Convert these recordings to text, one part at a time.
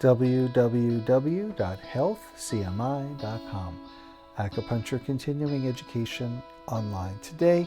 www.healthcmi.com. Acupuncture Continuing Education Online. Today,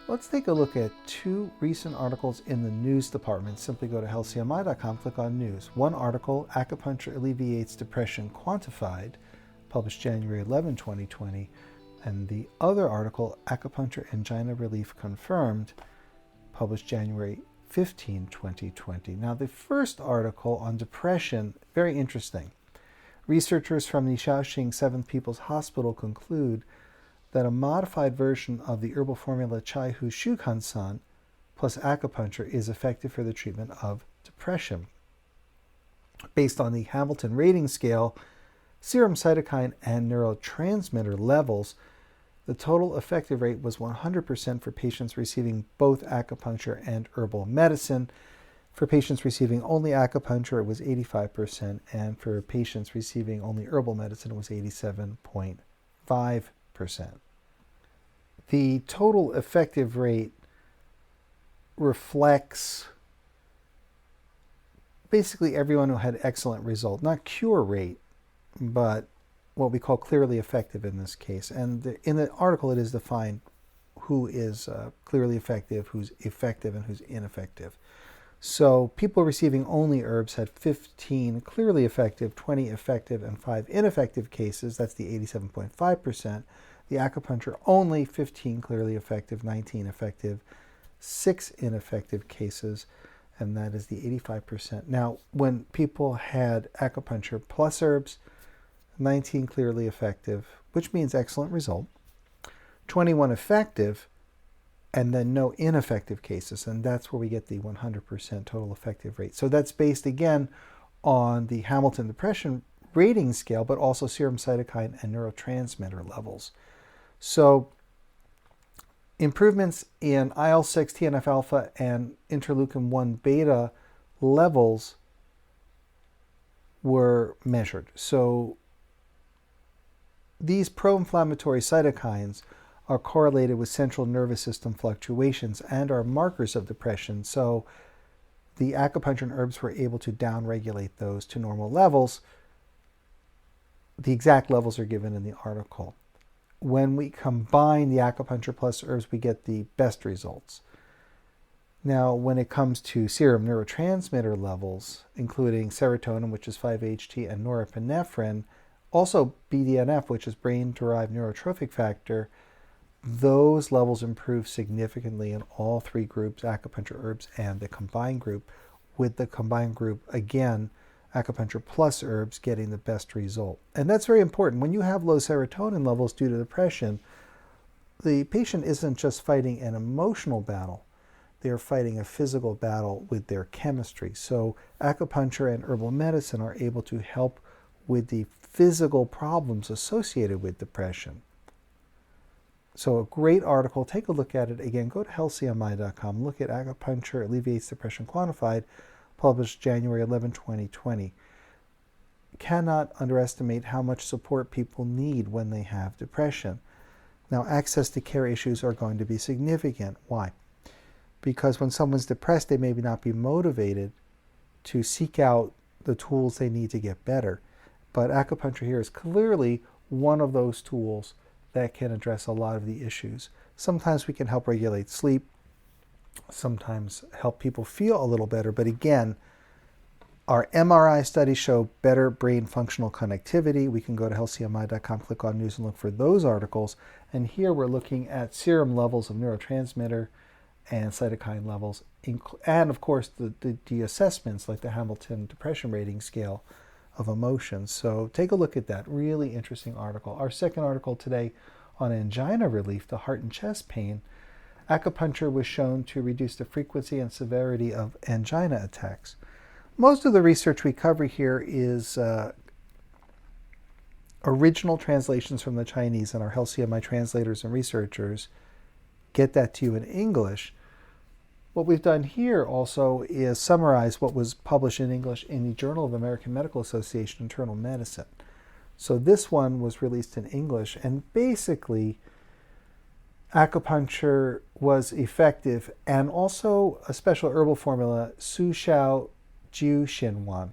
let's take a look at two recent articles in the news department. Simply go to healthcmi.com, click on news. One article, Acupuncture Alleviates Depression Quantified, published January 11, 2020. And the other article, Acupuncture Angina Relief Confirmed, published January 15, 2020. Now, the first article on depression, very interesting. Researchers from the Shaoxing Seventh People's Hospital conclude that a modified version of the herbal formula Chai Hu Shu Kan San plus acupuncture is effective for the treatment of depression. Based on the Hamilton Rating Scale, serum cytokine and neurotransmitter levels, the total effective rate was 100% for patients receiving both acupuncture and herbal medicine. For patients receiving only acupuncture, it was 85%, and for patients receiving only herbal medicine, it was 87.5%. The total effective rate reflects basically everyone who had excellent result, not cure rate, but what we call clearly effective in this case. And in the article, it is defined who is clearly effective, who's effective, and who's ineffective. So people receiving only herbs had 15 clearly effective, 20 effective, and 5 ineffective cases. That's the 87.5%. The acupuncture only 15 clearly effective, 19 effective, 6 ineffective cases, and that is the 85%. Now, when people had acupuncture plus herbs, 19 clearly effective, which means excellent result, 21 effective, and then no ineffective cases, and that's where we get the 100% total effective rate. So that's based, again, on the Hamilton Depression Rating Scale, but also serum cytokine and neurotransmitter levels. So improvements in IL-6, TNF-alpha, and interleukin-1 beta levels were measured. So these pro-inflammatory cytokines are correlated with central nervous system fluctuations and are markers of depression. So the acupuncture and herbs were able to downregulate those to normal levels. The exact levels are given in the article. When we combine the acupuncture plus herbs, we get the best results. Now, when it comes to serum neurotransmitter levels, including serotonin, which is 5-HT, and norepinephrine, also BDNF, which is brain-derived neurotrophic factor, those levels improve significantly in all three groups, acupuncture, herbs, and the combined group, with the combined group, again, acupuncture plus herbs getting the best result. And that's very important. When you have low serotonin levels due to depression, the patient isn't just fighting an emotional battle. They're fighting a physical battle with their chemistry. So acupuncture and herbal medicine are able to help with the physical problems associated with depression. So a great article. Take a look at it. Again, go to healthcmi.com. Look at Acupuncture Alleviates Depression Quantified, published January 11, 2020. Cannot underestimate how much support people need when they have depression. Now, access to care issues are going to be significant. Why? Because when someone's depressed, they may not be motivated to seek out the tools they need to get better. But acupuncture here is clearly one of those tools that can address a lot of the issues. Sometimes we can help regulate sleep, sometimes help people feel a little better, but again, our MRI studies show better brain functional connectivity. We can go to healthcmi.com, click on news, and look for those articles. And here we're looking at serum levels of neurotransmitter and cytokine levels, and of course the assessments like the Hamilton Depression Rating Scale of emotions. So take a look at that. Really interesting article. Our second article today on angina relief, the heart and chest pain. Acupuncture was shown to reduce the frequency and severity of angina attacks. Most of the research we cover here is original translations from the Chinese, and our HealthCMI translators and researchers get that to you in English. What we've done here also is summarize what was published in English in the Journal of the American Medical Association Internal Medicine. So this one was released in English, and basically acupuncture was effective, and also a special herbal formula, Su Xiao Jiu Xinwan,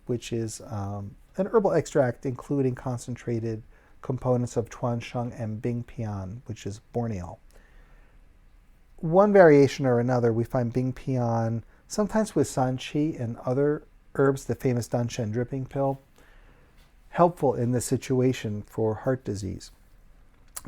which is an herbal extract including concentrated components of chuansheng and bingpian, which is Borneo. One variation or another, we find bingpian sometimes with sanqi and other herbs, the famous danshen dripping pill, helpful in this situation for heart disease.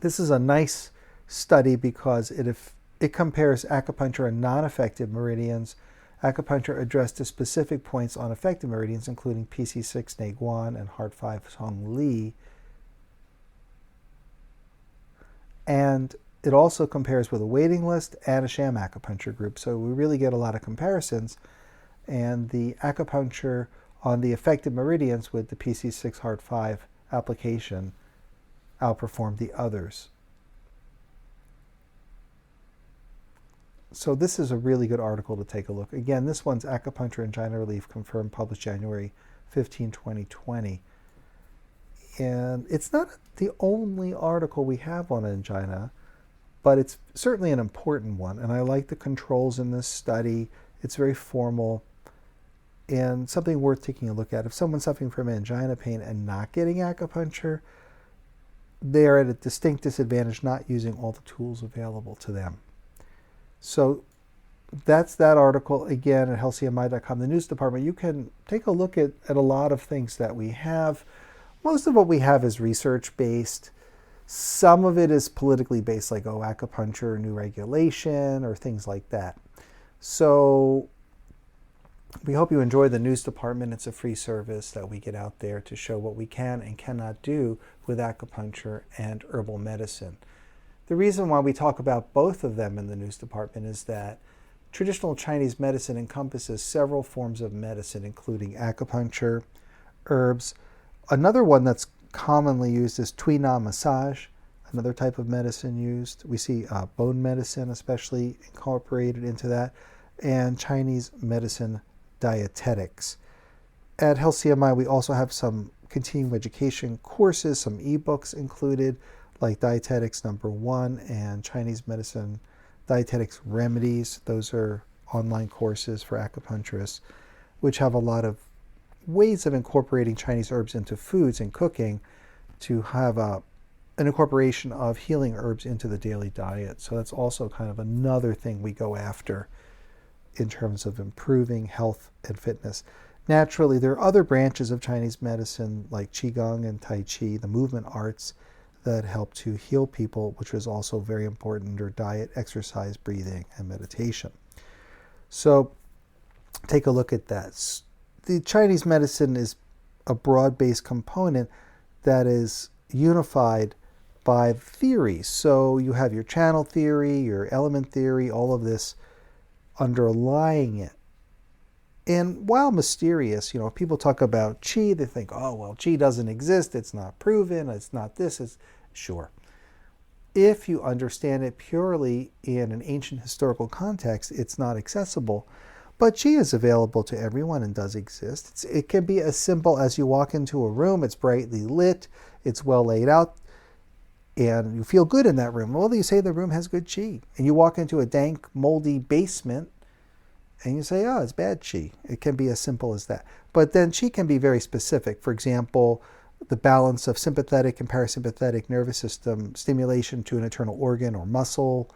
This is a nice study because it compares acupuncture and non-affected meridians. Acupuncture addressed the specific points on affected meridians, including PC6 Neiguan and Heart 5 Song Li. And it also compares with a waiting list and a sham acupuncture group. So we really get a lot of comparisons. And the acupuncture on the affected meridians with the PC6 Heart 5 application outperformed the others. So this is a really good article to take a look. Again, this one's Acupuncture Angina Relief, confirmed, published January 15, 2020. And it's not the only article we have on angina, but it's certainly an important one. And I like the controls in this study. It's very formal and something worth taking a look at. If someone's suffering from angina pain and not getting acupuncture, they're at a distinct disadvantage not using all the tools available to them. So that's that article, again, at healthcmi.com, the news department. You can take a look at a lot of things that we have. Most of what we have is research-based. Some of it is politically based, like, acupuncture, new regulation, or things like that. So we hope you enjoy the news department. It's a free service that we get out there to show what we can and cannot do with acupuncture and herbal medicine. The reason why we talk about both of them in the news department is that traditional Chinese medicine encompasses several forms of medicine, including acupuncture, herbs. Another one that's commonly used is Tui Na massage, another type of medicine used. We see bone medicine especially incorporated into that, and Chinese medicine dietetics. At Health CMI, we also have some continuing education courses, some ebooks included, like Dietetics #1 and Chinese Medicine Dietetics Remedies. Those are online courses for acupuncturists, which have a lot of ways of incorporating Chinese herbs into foods and cooking to have an incorporation of healing herbs into the daily diet. So that's also kind of another thing we go after in terms of improving health and fitness. Naturally, there are other branches of Chinese medicine like Qigong and Tai Chi, the movement arts, that help to heal people, which is also very important under diet, exercise, breathing, and meditation. So take a look at that. The Chinese medicine is a broad-based component that is unified by theories. So you have your channel theory, your element theory, all of this underlying it. And while mysterious, if people talk about qi, they think, oh, well, qi doesn't exist, it's not proven, it's not this, it's sure. If you understand it purely in an ancient historical context, it's not accessible. But qi is available to everyone and does exist. It can be as simple as you walk into a room, it's brightly lit, it's well laid out, and you feel good in that room. Well, you say the room has good qi. And you walk into a dank, moldy basement, and you say, oh, it's bad qi. It can be as simple as that. But then qi can be very specific. For example, the balance of sympathetic and parasympathetic nervous system stimulation to an internal organ or muscle,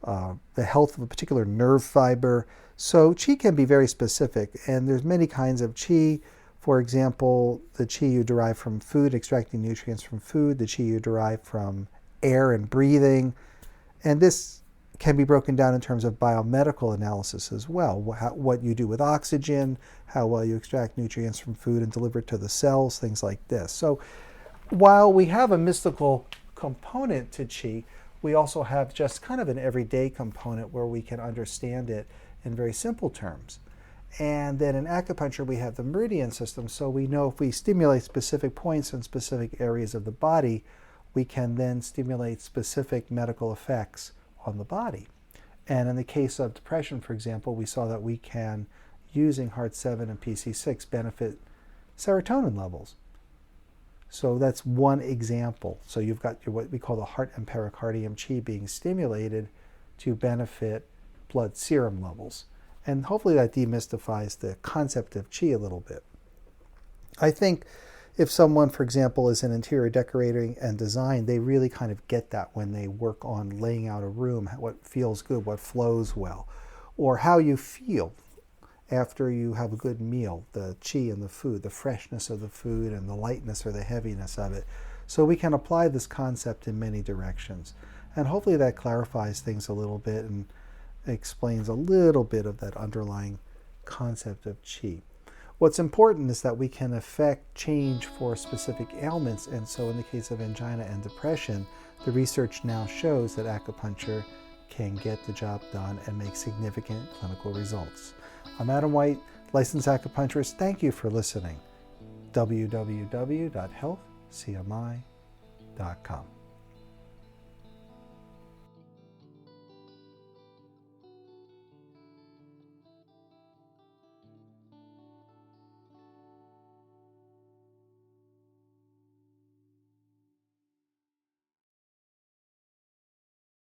the health of a particular nerve fiber. So qi can be very specific, and there's many kinds of qi. For example, the qi you derive from food, extracting nutrients from food, the qi you derive from air and breathing. And this can be broken down in terms of biomedical analysis as well. What you do with oxygen, how well you extract nutrients from food and deliver it to the cells, things like this. So while we have a mystical component to qi, we also have just kind of an everyday component where we can understand it in very simple terms. And then in acupuncture, we have the meridian system. So we know if we stimulate specific points in specific areas of the body, we can then stimulate specific medical effects on the body. And in the case of depression, for example, we saw that we can, using Heart 7 and PC6, benefit serotonin levels. So that's one example. So you've got what we call the heart and pericardium qi being stimulated to benefit blood serum levels. And hopefully that demystifies the concept of qi a little bit. I think if someone, for example, is in interior decorating and design, they really kind of get that when they work on laying out a room, what feels good, what flows well, or how you feel after you have a good meal, the qi in the food, the freshness of the food and the lightness or the heaviness of it. So we can apply this concept in many directions. And hopefully that clarifies things a little bit and explains a little bit of that underlying concept of qi. What's important is that we can affect change for specific ailments, and so in the case of angina and depression, the research now shows that acupuncture can get the job done and make significant clinical results. I'm Adam White, licensed acupuncturist. Thank you for listening. www.healthcmi.com